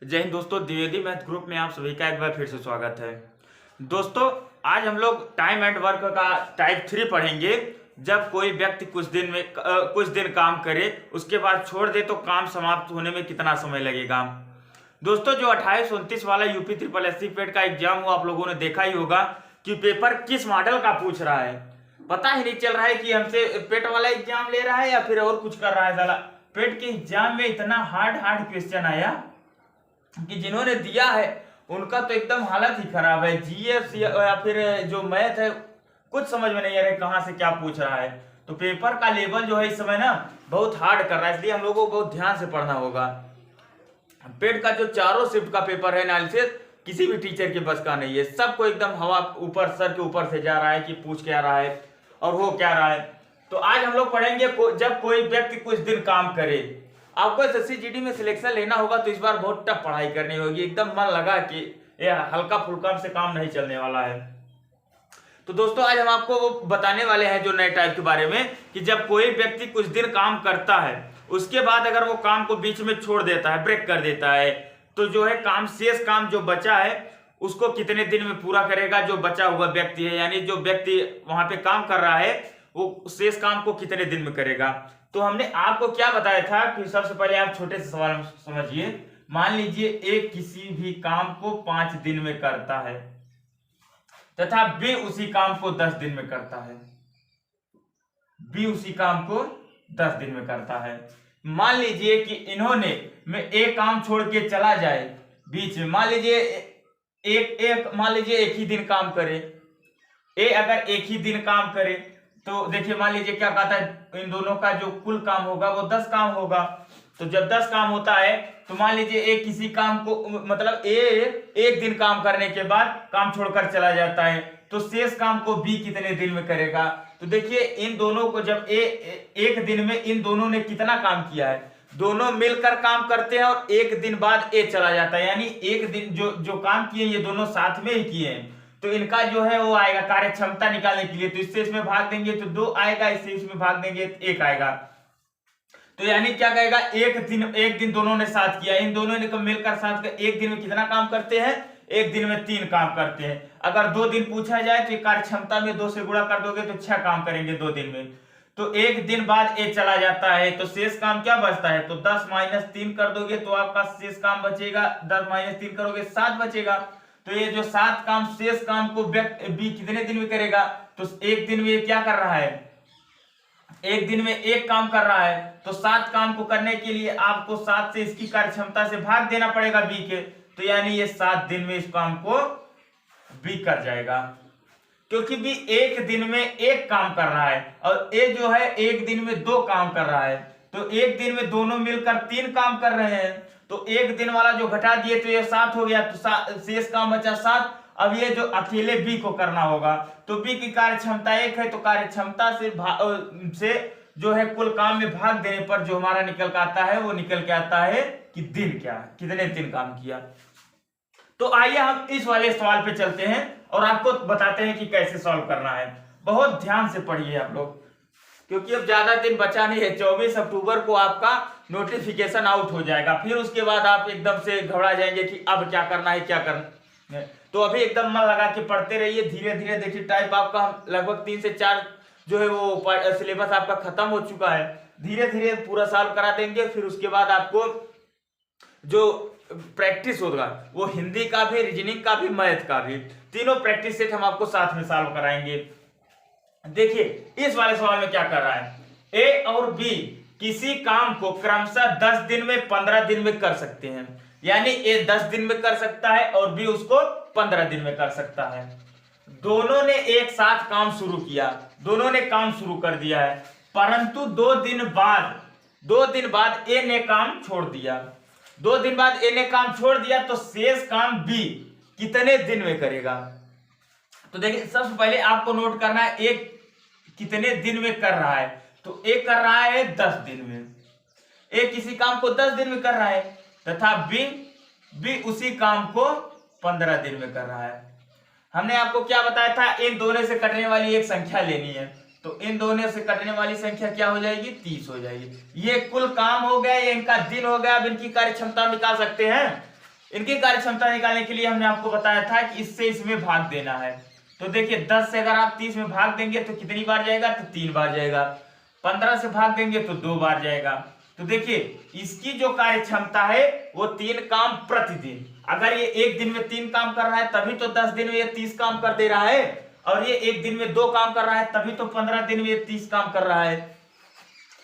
जय हिंद दोस्तों, Dwivedi math group में आप सभी का एक बार फिर से स्वागत है। दोस्तों, आज हम लोग टाइम एंड वर्क का टाइप 3 पढ़ेंगे। जब कोई व्यक्ति कुछ दिन काम करे, उसके बाद छोड़ दे तो काम समाप्त होने में कितना समय लगेगा। दोस्तों, जो 28-29 वाला यूपी ट्रिपल एससी पेट का एग्जाम हुआ, आप लोगों ने देखा ही होगा कि पेपर किस मॉडल का पूछ रहा है। पता ही नहीं चल रहा है कि हमसे पेट वाला एग्जाम ले रहा है या फिर और कुछ कर रहा है। साला पेट के एग्जाम में इतना हार्ड क्वेश्चन आया कि जिन्होंने दिया है उनका तो एकदम हालत ही खराब है। जीएस या फिर जो मैथ है, कुछ समझ में नहीं आ रहा है कहां से क्या पूछ रहा है। तो पेपर का लेवल जो है इस समय ना बहुत हार्ड कर रहा है, इसलिए हम लोगों को बहुत ध्यान से पढ़ना होगा। पेट का जो चारों शिफ्ट का पेपर है एनालिसिस, किसी भी टीचर के बस का नहीं है। सबको एकदम हवा ऊपर, सर के ऊपर से जा रहा है कि पूछ क्या रहा है और हो क्या रहा है। तो आज हम लोग पढ़ेंगे जब कोई व्यक्ति कुछ दिन काम करे। आपको एसएससी में सिलेक्शन लेना होगा तो इस बार बहुत टफ पढ़ाई करनी होगी। एकदम मन लगा कि ये हल्का फुल्का से काम नहीं चलने वाला है। तो दोस्तों, आज हम आपको वो बताने वाले हैं जो नए टाइप के बारे में, कि जब कोई व्यक्ति कुछ दिन काम करता है, उसके बाद अगर वो काम को बीच में छोड़ देता है, ब्रेक कर देता है, तो जो है शेष काम जो बचा है उसको कितने दिन में पूरा करेगा। जो बचा हुआ व्यक्ति है, यानी जो व्यक्ति वहां पे काम कर रहा है, वो शेष काम को कितने दिन में करेगा। तो हमने आपको क्या बताया था कि सबसे पहले आप छोटे से सवाल समझिए। मान लीजिए एक किसी भी काम को 5 दिन में करता है तथा बी उसी काम को 10 दिन में करता है। बी उसी काम को 10 दिन में करता है। मान लीजिए कि इन्होंने में एक काम छोड़ के चला जाए बीच में। मान लीजिए एक ही दिन काम करे। ए अगर एक ही दिन काम करे तो देखिए, मान लीजिए क्या कहता है, इन दोनों का जो कुल काम होगा वो 10 काम होगा। तो जब 10 काम होता है तो मान लीजिए ए किसी काम को, मतलब ए एक दिन काम करने के बाद काम छोड़कर चला जाता है, तो शेष काम को बी कितने दिन में करेगा। तो देखिए, इन दोनों को जब एक दिन में इन दोनों ने कितना काम किया है, दोनों मिलकर काम करते हैं और एक दिन बाद ए चला जाता है। यानी एक दिन जो काम किए ये दोनों साथ में ही किए हैं, तो इनका जो है वो आएगा कार्य क्षमता निकालने के लिए। तो इससे इसमें भाग देंगे तो 2 आएगा, इससे इसमें भाग देंगे तो 1 आएगा। तो यानी क्या कहेगा, एक दिन दोनों ने साथ किया, इन दोनों ने मिलकर साथ कर एक दिन में कितना काम करते हैं, एक दिन में 3 काम करते हैं। अगर 2 दिन पूछा जाए तो कार्य क्षमता में 2 से गुणा कर दोगे तो 6 काम करेंगे 2 दिन में। तो एक दिन बाद ए चला जाता है, तो शेष काम क्या बचता है, तो 10 - 3 कर दोगे तो आपका शेष काम बचेगा। 10 - 3 करोगे 7 बचेगा। तो ये जो 7 काम शेष काम को बी कितने दिन में करेगा, तो एक दिन में ये क्या कर रहा है, एक दिन में 1 काम कर रहा है। तो 7 काम को करने के लिए आपको 7 से इसकी कार्य क्षमता से भाग देना पड़ेगा बी के। तो यानी ये 7 दिन में इस काम को बी कर जाएगा, क्योंकि बी एक दिन में 1 काम कर रहा है और ए जो है एक दिन में 2 काम कर रहा है। तो एक दिन में दोनों मिलकर 3 काम कर रहे हैं। तो एक दिन वाला जो घटा दिए तो ये 7 हो गया, तो शेष काम बचा 7। अब ये जो अकेले बी को करना होगा, तो बी की कार्य क्षमता 1 है, तो कार्य क्षमता से जो है कुल काम में भाग देने पर जो हमारा निकल के आता है वो निकल के आता है कि दिन क्या है, कितने दिन काम किया। तो आइए हम इस वाले सवाल पे चलते हैं और आपको बताते हैं कि कैसे सॉल्व करना है। बहुत ध्यान से पढ़िए आप लोग, क्योंकि अब ज्यादा दिन बचा नहीं है। 24 अक्टूबर को आपका नोटिफिकेशन आउट हो जाएगा, फिर उसके बाद आप एकदम से घबरा जाएंगे कि अब क्या करना है, क्या करना है। तो अभी एकदम मन लगा के पढ़ते रहिए, धीरे धीरे। देखिए, टाइप आपका लगभग 3 से 4 जो है वो सिलेबस आपका खत्म हो चुका है। धीरे धीरे पूरा सॉल्व करा देंगे। फिर उसके बाद आपको जो प्रैक्टिस होगा वो हिंदी का भी, रीजनिंग का भी, मैथ का भी, तीनों प्रैक्टिस सेट हम आपको साथ में सॉल्व कराएंगे। देखिए, इस वाले सवाल में क्या कर रहा है, ए और बी किसी काम को क्रमशः 10 दिन में 15 दिन में कर सकते हैं। यानी ए 10 दिन में कर सकता है और बी उसको 15 दिन में कर सकता है। दोनों ने एक साथ काम शुरू किया, दोनों ने काम शुरू कर दिया है, परंतु 2 दिन बाद ए ने काम छोड़ दिया। 2 दिन बाद ए ने काम छोड़ दिया, तो शेष काम बी कितने दिन में करेगा। तो देखिए, सबसे पहले आपको नोट करना है एक कितने दिन में कर रहा है। तो ए कर रहा है 10 दिन में, ए किसी काम को 10 दिन में कर रहा है, तथा बी उसी काम को 15 दिन में कर रहा है। हमने आपको क्या बताया था, इन दोनों से कटने वाली एक संख्या लेनी है। तो इन दोनों से कटने वाली संख्या क्या हो जाएगी, 30 हो जाएगी। ये कुल काम हो गया, ये इनका दिन हो गया। अब इनकी कार्य क्षमता निकाल सकते हैं। इनकी कार्य क्षमता निकालने के लिए हमने आपको बताया था कि इससे इसमें भाग देना है। तो देखिए 10 से अगर आप 30 में भाग देंगे तो कितनी बार जाएगा, तो 3 बार जाएगा। 15 से भाग देंगे तो 2 बार जाएगा। तो देखिए इसकी जो कार्य क्षमता है वो 3 काम प्रतिदिन, अगर ये एक दिन में 3 काम कर रहा है तभी तो 10 दिन में ये 30 काम कर दे रहा है, और ये एक दिन में 2 काम कर रहा है तभी तो 15 दिन में ये 30 काम कर रहा है।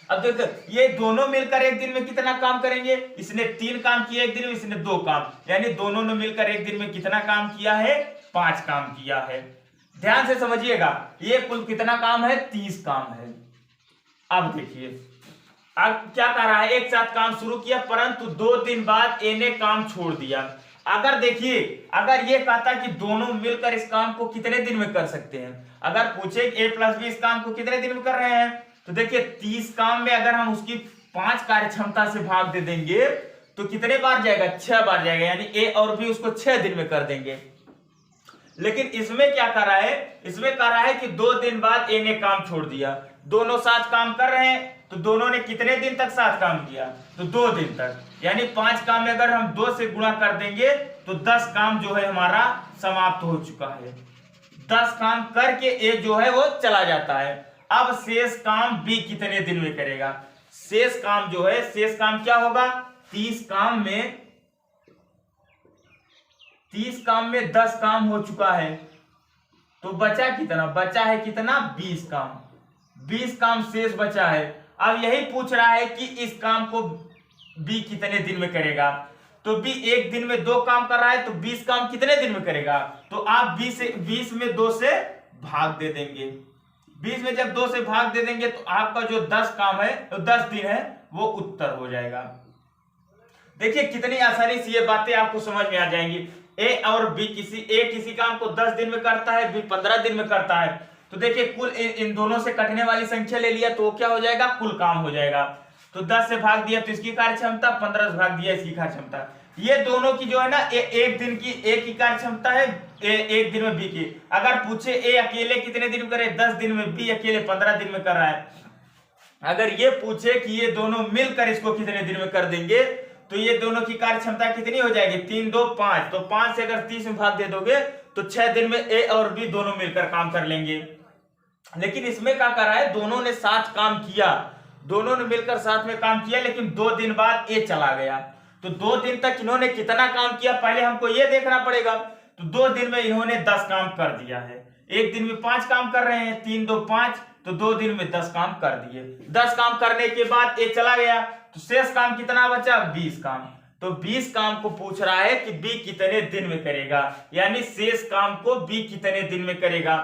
अब देखो ये दोनों मिलकर एक दिन में कितना काम करेंगे, इसने 3 काम किए एक दिन में, इसने 2 काम, यानी दोनों ने मिलकर एक दिन में कितना काम किया है, 5 काम किया है। ध्यान से समझिएगा, ये कुल कितना काम है, 30 काम है। अब देखिए अब क्या कर रहा है, एक साथ काम शुरू किया परंतु 2 दिन बाद ए ने काम छोड़ दिया। अगर देखिए अगर ये कहता कि दोनों मिलकर इस काम को कितने दिन में कर सकते हैं, अगर पूछे ए प्लस बी इस काम को कितने दिन में कर रहे हैं, तो देखिए 30 काम में अगर हम उसकी 5 कार्य क्षमता से भाग दे देंगे तो कितने बार जाएगा, 6 बार जाएगा, यानी ए और बी उसको 6 दिन में कर देंगे। लेकिन इसमें क्या कर रहा है, इसमें कर रहा है कि 2 दिन बाद ए ने काम छोड़ दिया। दोनों साथ काम कर रहे हैं तो दोनों ने कितने दिन तक साथ काम किया, तो 2 दिन तक, यानी 5 काम में अगर हम 2 से गुणा कर देंगे तो 10 काम जो है हमारा समाप्त हो चुका है। 10 काम करके ए जो है वो चला जाता है। अब शेष काम बी कितने दिन में करेगा, शेष काम जो है, शेष काम क्या होगा, 30 काम में 10 काम हो चुका है, तो बचा कितना, बचा है कितना, 20 काम, 20 काम शेष बचा है। अब यही पूछ रहा है कि इस काम को बी कितने दिन में करेगा, तो बी एक दिन में 2 काम कर रहा है तो 20 काम कितने दिन में करेगा, तो आप 20 में 2 से भाग दे देंगे। 20 में जब 2 से भाग दे देंगे तो आपका जो 10 काम है, तो 10 दिन है, वो उत्तर हो जाएगा। देखिए कितनी आसानी से ये बातें आपको समझ में आ जाएंगी। ए और बी किसी काम को 10 दिन में करता है, बी 15 दिन में करता है, तो देखिए कुल इन दोनों से कटने वाली संख्या ले लिया तो वो क्या हो जाएगा, कुल काम हो जाएगा। तो 10 से भाग दिया तो इसकी कार्य क्षमता, 15 से भाग दिया इसकी कार्य क्षमता। ये दोनों की जो है ना एक दिन की ए की कार्य क्षमता है, एक दिन में बी की। अगर पूछे ए अकेले कितने दिन में करे, 10 दिन में, बी अकेले 15 दिन में कर रहा है। अगर ये पूछे कि ये दोनों मिलकर इसको कितने दिन में कर देंगे, तो ये दोनों की कार्य क्षमता कितनी हो जाएगी, 3 2 5, तो 5 से अगर 30 में भाग दे दोगे तो 6 दिन में ए और बी दोनों मिलकर काम कर लेंगे। लेकिन इसमें क्या कर रहा है, दोनों ने साथ काम किया, दोनों ने मिलकर साथ में काम किया, लेकिन 2 दिन बाद ए चला गया। तो 2 दिन तक इन्होंने कितना काम किया, पहले हमको ये देखना पड़ेगा। तो 2 दिन में इन्होंने 10 काम कर दिया है। एक दिन में 5 काम कर रहे हैं, 3 2 5, तो 2 दिन में 10 काम कर दिए। 10 काम करने के बाद ए चला गया, तो शेष काम कितना बचा, 20 काम। तो 20 काम को पूछ रहा है कि बी कितने दिन में करेगा, यानी शेष काम को बी कितने दिन में करेगा।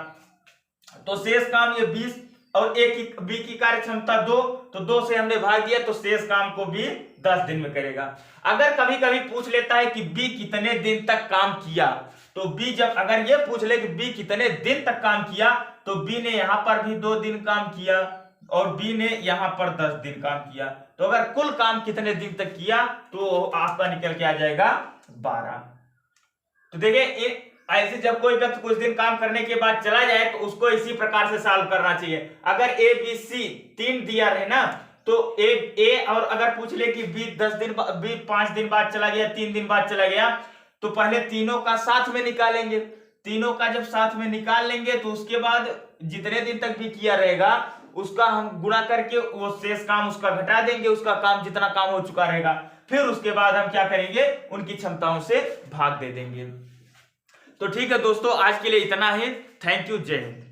तो शेष काम ये 20 और ए की बी की कार्य क्षमता 2, तो 2 से हमने भाग दिया, तो शेष काम को बी 10 दिन में करेगा। अगर कभी कभी पूछ लेता है कि बी कितने दिन तक काम किया, तो बी जब अगर ये पूछ ले कि बी कितने दिन तक काम किया, तो बी ने यहां पर भी 2 दिन काम किया और बी ने यहां पर 10 दिन काम किया। तो अगर कुल काम कितने दिन तक किया तो आपका निकल के आ जाएगा 12। तो देखिए ऐसे जब कोई व्यक्ति कुछ दिन काम करने के बाद चला जाए तो उसको इसी प्रकार से सॉल्व करना चाहिए। अगर ए बी सी 3 दिया रहे ना, तो ए और अगर पूछ ले कि बी 5 दिन बाद चला गया, 3 दिन बाद चला गया, तो पहले तीनों का साथ में निकालेंगे। तीनों का जब साथ में निकाल लेंगे तो उसके बाद जितने दिन तक भी किया रहेगा उसका हम गुणा करके वो शेष काम उसका घटा देंगे, उसका काम जितना काम हो चुका रहेगा। फिर उसके बाद हम क्या करेंगे, उनकी क्षमताओं से भाग दे देंगे। तो ठीक है दोस्तों, आज के लिए इतना ही। थैंक यू, जय हिंद।